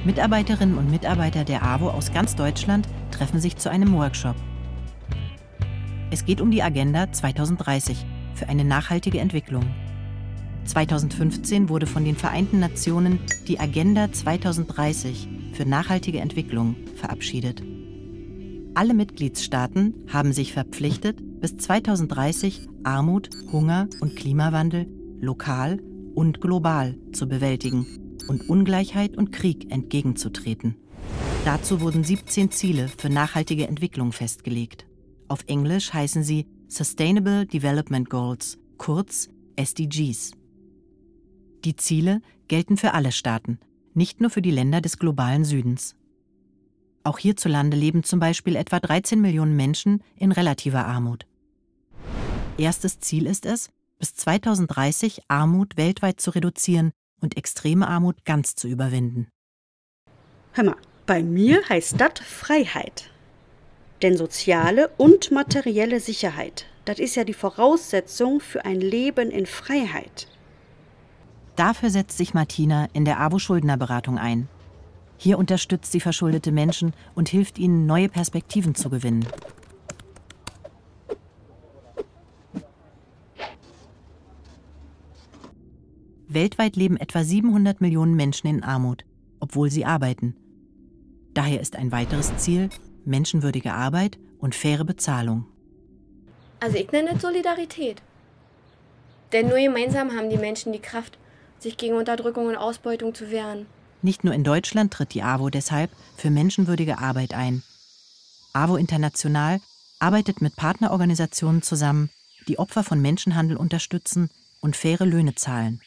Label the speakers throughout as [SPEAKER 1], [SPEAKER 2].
[SPEAKER 1] Mitarbeiterinnen und Mitarbeiter der AWO aus ganz Deutschland treffen sich zu einem Workshop. Es geht um die Agenda 2030 für eine nachhaltige Entwicklung. 2015 wurde von den Vereinten Nationen die Agenda 2030 für nachhaltige Entwicklung verabschiedet. Alle Mitgliedstaaten haben sich verpflichtet, bis 2030 Armut, Hunger und Klimawandel lokal und global zu bewältigen und Ungleichheit und Krieg entgegenzutreten. Dazu wurden 17 Ziele für nachhaltige Entwicklung festgelegt. Auf Englisch heißen sie Sustainable Development Goals, kurz SDGs. Die Ziele gelten für alle Staaten, nicht nur für die Länder des globalen Südens. Auch hierzulande leben zum Beispiel etwa 13 Millionen Menschen in relativer Armut. Erstes Ziel ist es, bis 2030 Armut weltweit zu reduzieren und extreme Armut ganz zu überwinden.
[SPEAKER 2] Hör mal, bei mir heißt das Freiheit. Denn soziale und materielle Sicherheit, das ist ja die Voraussetzung für ein Leben in Freiheit.
[SPEAKER 1] Dafür setzt sich Martina in der AWO-Schuldnerberatung ein. Hier unterstützt sie verschuldete Menschen und hilft ihnen, neue Perspektiven zu gewinnen. Weltweit leben etwa 700 Millionen Menschen in Armut, obwohl sie arbeiten. Daher ist ein weiteres Ziel menschenwürdige Arbeit und faire Bezahlung.
[SPEAKER 3] Also ich nenne es Solidarität. Denn nur gemeinsam haben die Menschen die Kraft, sich gegen Unterdrückung und Ausbeutung zu wehren.
[SPEAKER 1] Nicht nur in Deutschland tritt die AWO deshalb für menschenwürdige Arbeit ein. AWO International arbeitet mit Partnerorganisationen zusammen, die Opfer von Menschenhandel unterstützen und faire Löhne zahlen.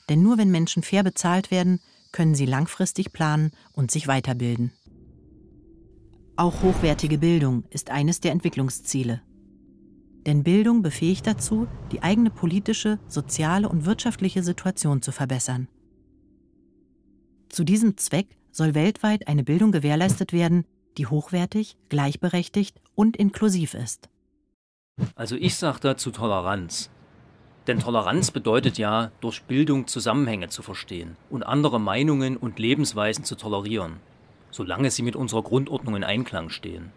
[SPEAKER 1] Denn nur wenn Menschen fair bezahlt werden, können sie langfristig planen und sich weiterbilden. Auch hochwertige Bildung ist eines der Entwicklungsziele. Denn Bildung befähigt dazu, die eigene politische, soziale und wirtschaftliche Situation zu verbessern. Zu diesem Zweck soll weltweit eine Bildung gewährleistet werden, die hochwertig, gleichberechtigt und inklusiv ist.
[SPEAKER 4] Also ich sage dazu Toleranz. Denn Toleranz bedeutet ja, durch Bildung Zusammenhänge zu verstehen und andere Meinungen und Lebensweisen zu tolerieren, solange sie mit unserer Grundordnung in Einklang stehen.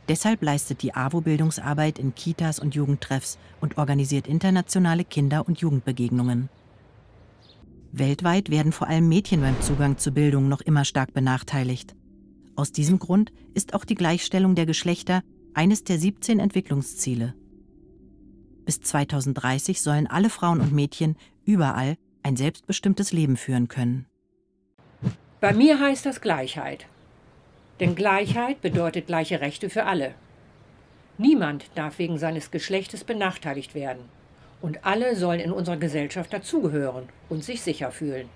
[SPEAKER 1] Deshalb leistet die AWO Bildungsarbeit in Kitas und Jugendtreffs und organisiert internationale Kinder- und Jugendbegegnungen. Weltweit werden vor allem Mädchen beim Zugang zur Bildung noch immer stark benachteiligt. Aus diesem Grund ist auch die Gleichstellung der Geschlechter eines der 17 Entwicklungsziele. Bis 2030 sollen alle Frauen und Mädchen überall ein selbstbestimmtes Leben führen können.
[SPEAKER 5] Bei mir heißt das Gleichheit. Denn Gleichheit bedeutet gleiche Rechte für alle. Niemand darf wegen seines Geschlechtes benachteiligt werden. Und alle sollen in unserer Gesellschaft dazugehören und sich sicher fühlen.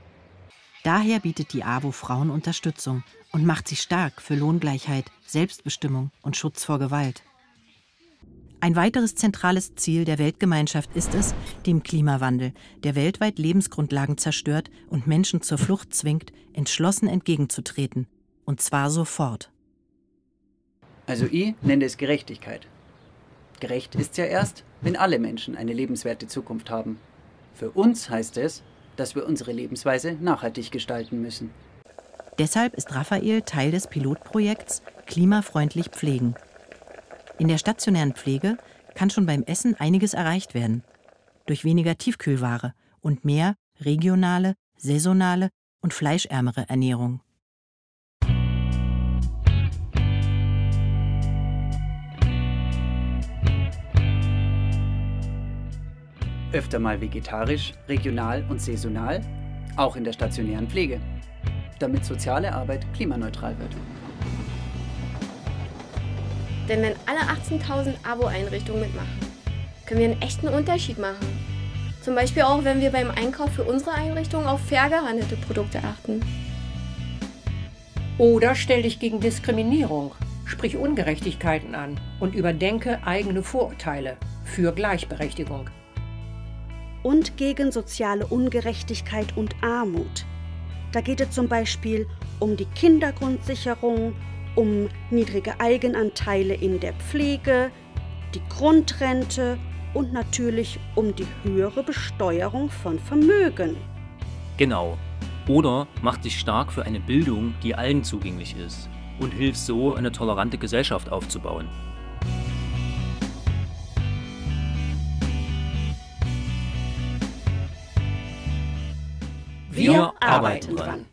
[SPEAKER 1] Daher bietet die AWO Frauen Unterstützung und macht sie stark für Lohngleichheit, Selbstbestimmung und Schutz vor Gewalt. Ein weiteres zentrales Ziel der Weltgemeinschaft ist es, dem Klimawandel, der weltweit Lebensgrundlagen zerstört und Menschen zur Flucht zwingt, entschlossen entgegenzutreten. Und zwar sofort.
[SPEAKER 6] Also ich nenne es Gerechtigkeit. Gerecht ist ja erst, wenn alle Menschen eine lebenswerte Zukunft haben. Für uns heißt es, dass wir unsere Lebensweise nachhaltig gestalten müssen.
[SPEAKER 1] Deshalb ist Raphael Teil des Pilotprojekts Klimafreundlich Pflegen. In der stationären Pflege kann schon beim Essen einiges erreicht werden. Durch weniger Tiefkühlware und mehr regionale, saisonale und fleischärmere Ernährung.
[SPEAKER 6] Öfter mal vegetarisch, regional und saisonal, auch in der stationären Pflege, damit soziale Arbeit klimaneutral wird.
[SPEAKER 3] Denn wenn alle 18.000 AWO-Einrichtungen mitmachen, können wir einen echten Unterschied machen. Zum Beispiel auch, wenn wir beim Einkauf für unsere Einrichtung auf fair gehandelte Produkte achten.
[SPEAKER 5] Oder stell dich gegen Diskriminierung, sprich Ungerechtigkeiten an und überdenke eigene Vorurteile für Gleichberechtigung.
[SPEAKER 2] Und gegen soziale Ungerechtigkeit und Armut. Da geht es zum Beispiel um die Kindergrundsicherung, um niedrige Eigenanteile in der Pflege, die Grundrente und natürlich um die höhere Besteuerung von Vermögen.
[SPEAKER 4] Genau. Oder mach dich stark für eine Bildung, die allen zugänglich ist und hilf so, eine tolerante Gesellschaft aufzubauen.
[SPEAKER 5] Wir arbeiten dran.